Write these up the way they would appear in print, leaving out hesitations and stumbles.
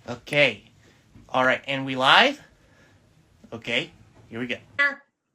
Okay. All right. And we live? Okay. Here we go.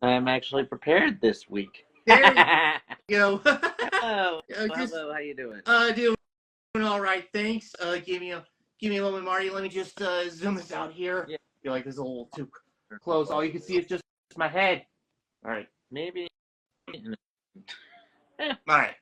I'm actually prepared this week. There you go. Hello. Just Hello. How you doing? doing all right. Thanks. Give me a moment, Marty. Let me just zoom this out here. Yeah. I feel like this is a little too close. All you can see is just my head. All right. Maybe. All right.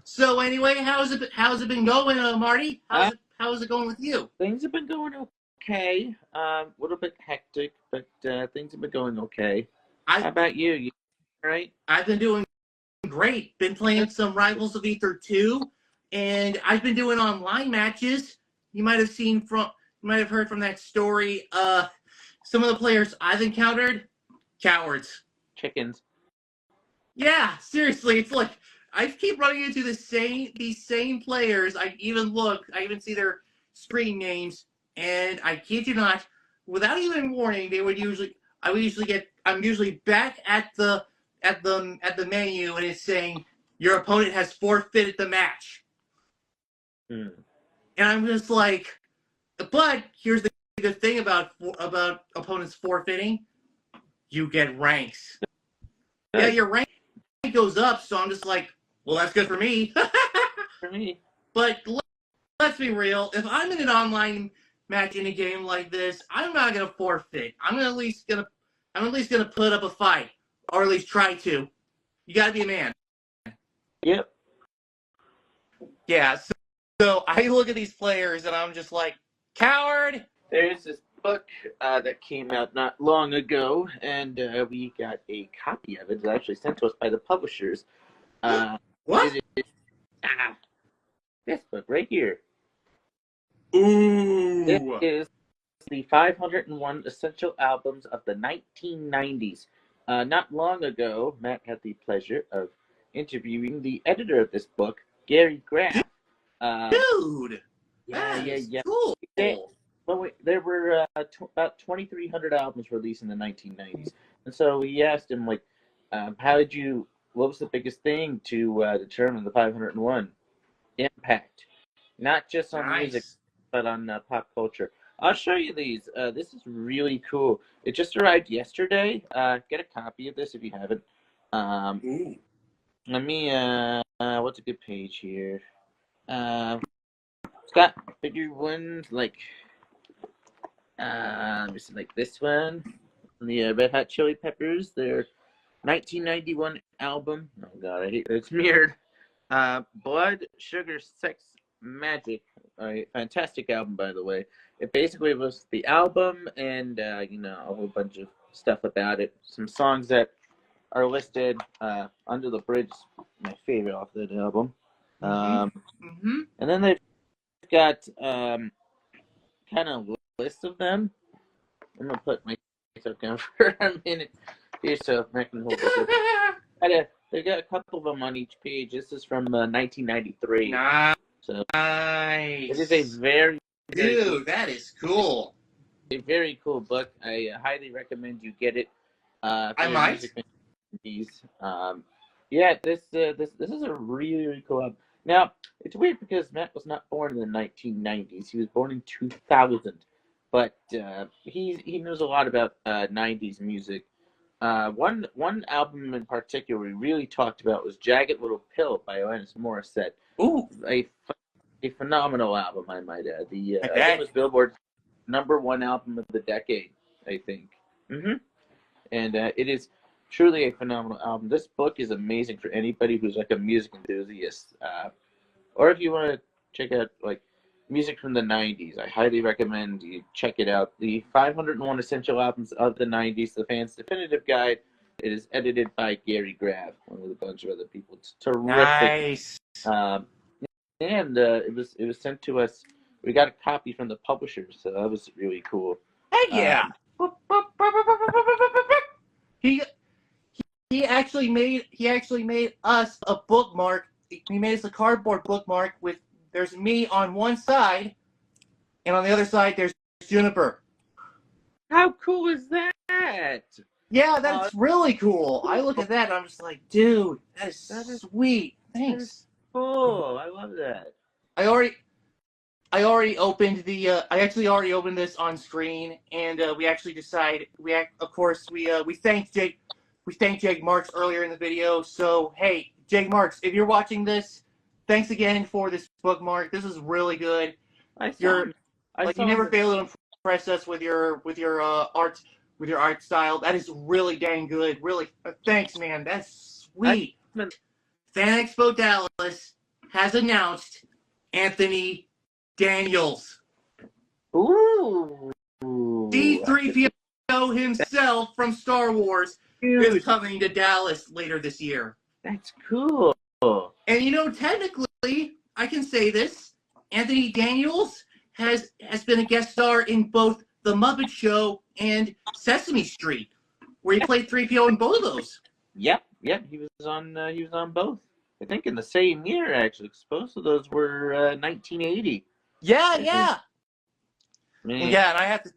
So anyway, how's it been going, Marty? How's it going with you? Things have been going okay. A little bit hectic, but things have been going okay. How about you? You all right? I've been doing great. Been playing some Rivals of Aether 2, and I've been doing online matches. You might have heard from that story. Some of the players I've encountered, cowards. Chickens. Yeah, seriously, it's like I keep running into these same players. I even see their screen names, and I kid you not, without even warning, I'm usually back at the menu, and it's saying your opponent has forfeited the match. And I'm just like, but here's the good thing about opponents forfeiting: you get ranks. Good. Yeah, your rank goes up, so I'm just like, well, that's good for me. For me. But let's be real. If I'm in an online match in a game like this, I'm not gonna forfeit. I'm at least gonna put up a fight, or at least try to. You gotta be a man. Yep. Yeah. So I look at these players and I'm just like, coward. There's this book that came out not long ago, and we got a copy of it. It was actually sent to us by the publishers. What? This book right here. Ooh. This is the 501 Essential Albums of the 1990s. Not long ago, Matt had the pleasure of interviewing the editor of this book, Gary Graff. Dude. Yeah. Cool. There were about 2,300 albums released in the 1990s. And so we asked him, like, what was the biggest thing to determine the 501? Impact. Not just on music, but on pop culture. I'll show you these. This is really cool. It just arrived yesterday. Get a copy of this if you haven't. Let me, what's a good page here? It's got bigger ones like, let me see, like this one. The Red Hot Chili Peppers, their 1991 album. Oh god, I hate it. It's mirrored. Blood, Sugar, Sex, Magic. A fantastic album, by the way. It basically was the album and, a whole bunch of stuff about it. Some songs that are listed. Under the Bridge, my favorite off that album. And then they've got kind of a list of them. I'm going to put my stuff down for a minute here so I can hold it. They got a couple of them on each page. This is from 1993. Nice. So it is a very cool. That is cool. A very cool book. I highly recommend you get it. I might. This is a really, really cool album. Now it's weird because Matt was not born in the 1990s. He was born in 2000, but he knows a lot about 90s music. One album in particular we really talked about was Jagged Little Pill by Alanis Morissette. Ooh, a phenomenal album, I might add. It was Billboard's #1 album of the decade, I think. And it is truly a phenomenal album. This book is amazing for anybody who's like a music enthusiast, or if you want to check out like music from the 90s. I highly recommend you check it out. The 501 Essential Albums of the 90s, the Fans Definitive Guide. It is edited by Gary Graff, along with a bunch of other people. It's terrific. Nice. And it was sent to us. We got a copy from the publisher, so that was really cool. Heck yeah! He actually made us a bookmark. He made us a cardboard bookmark with there's me on one side, and on the other side there's Juniper. How cool is that? Yeah, that's really cool. I look at that and I'm just like, dude, that is sweet. Thanks. Cool. I love that. I already I already opened the. I actually already opened this on screen, and we actually decided. Of course, we thanked Jake. We thanked Jake Marks earlier in the video. So hey, Jake Marks, if you're watching this, thanks again for this bookmark. This is really good. I saw You're him. I like you saw never him. fail to impress us with your art style. That is really dang good. Really, thanks, man. That's I sweet. Fan Expo Dallas has announced Anthony Daniels. Ooh. D3PO himself from Star Wars is Dude, coming to Dallas later this year. that's cool. And you know, technically, I can say this: Anthony Daniels has been a guest star in both The Muppet Show and Sesame Street, where he played 3PO in both of those. Yep. He was on both. I think in the same year, actually. Both of those were 1980. Yeah. Man. Yeah, and I have to.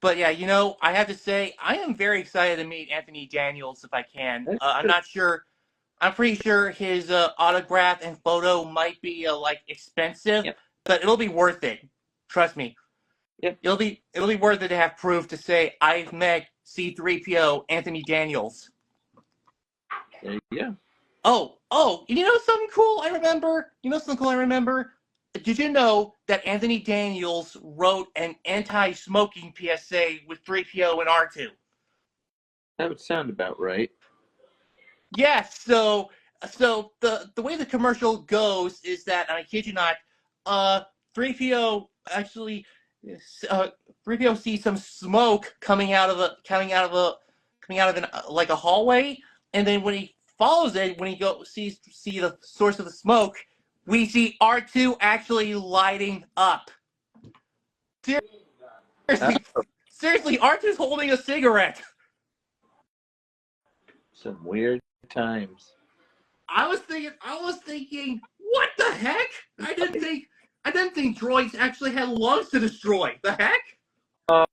But yeah, you know, I have to say, I am very excited to meet Anthony Daniels if I can. I'm not sure. I'm pretty sure his autograph and photo might be like expensive, Yep. but it'll be worth it. Trust me. Yep. It'll be worth it to have proof to say I've met C3PO Anthony Daniels. There you go. Oh, you know something cool I remember? Did you know that Anthony Daniels wrote an anti-smoking PSA with 3PO and R2? That would sound about right. Yes, so the way the commercial goes is that, and I kid you not, 3PO actually 3PO sees some smoke coming out of like a hallway, and then when he follows it, when he see the source of the smoke, we see R2 actually lighting up. Seriously, R2's holding a cigarette. Some weird times. I was thinking, what the heck? I didn't think droids actually had lungs to destroy. The heck? Oh,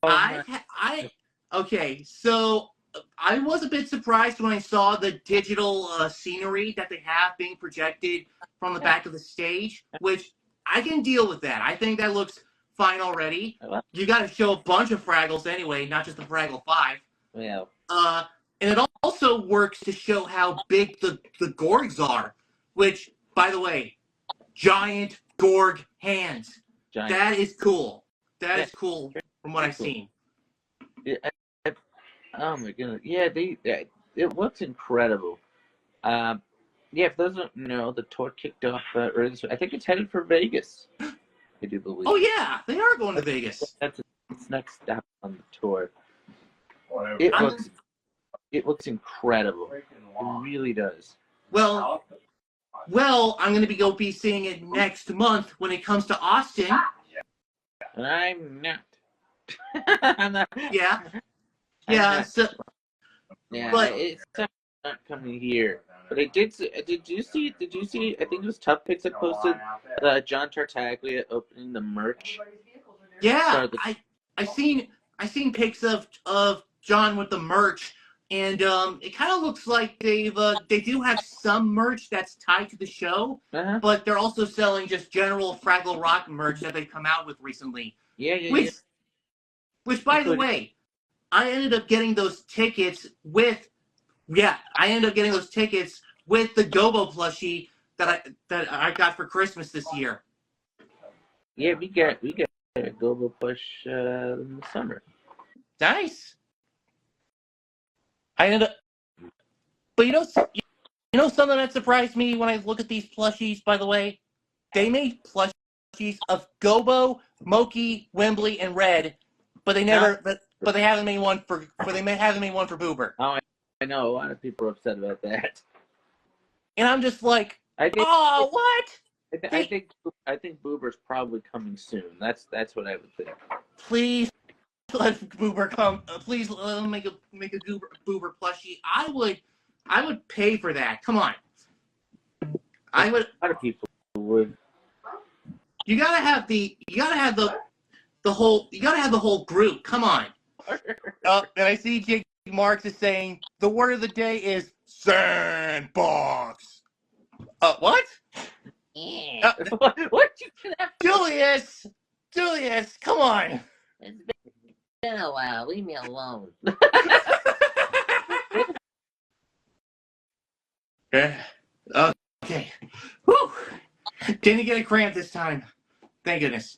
Okay, so I was a bit surprised when I saw the digital scenery that they have being projected from the back of the stage, which I can deal with that. I think that looks fine already. You got to show a bunch of Fraggles anyway, not just the Fraggle 5. Yeah. And it also works to show how big the Gorgs are, which, by the way, giant Gorg hands. Giant. That is cool. That is cool from what I've seen. Yeah, oh my goodness. Yeah, it looks incredible. Yeah, if those don't know, the tour kicked off earlier this week. I think it's headed for Vegas. I do believe. Oh yeah, they are going to Vegas. That's its next stop on the tour. It looks incredible. It really does. Well, I'm going to be seeing it next month when it comes to Austin. And I'm not. I'm not. Yeah. So. Yeah, but it's not coming here. But I did. Did you see? I think it was Tough Picks that posted John Tartaglia opening the merch. Yeah, I seen pics of John with the merch, and it kind of looks like they do have some merch that's tied to the show, but they're also selling just general Fraggle Rock merch that they've come out with recently. Which by the way, I ended up getting those tickets with. Yeah, I ended up getting those tickets with the Gobo plushie that I got for Christmas this year. Yeah, we got a Gobo plush in the summer. Nice. I ended up, but you know something that surprised me when I look at these plushies. By the way, they made plushies of Gobo, Moki, Wembley, and Red, but they never. But they haven't made one for. Haven't made one for Boober. Oh, I know a lot of people are upset about that. And I'm just like, what? I think Boober's probably coming soon. That's what I would think. Please let Boober come. Please let him make a Boober plushie. I would pay for that. Come on. I would. A lot of people would. You gotta have the whole group. Come on. And I see Jake Marks is saying the word of the day is sandbox. What? Where'd you get that from? Julius, come on. It's been a while. Leave me alone. Okay. Whew. Didn't get a cramp this time. Thank goodness.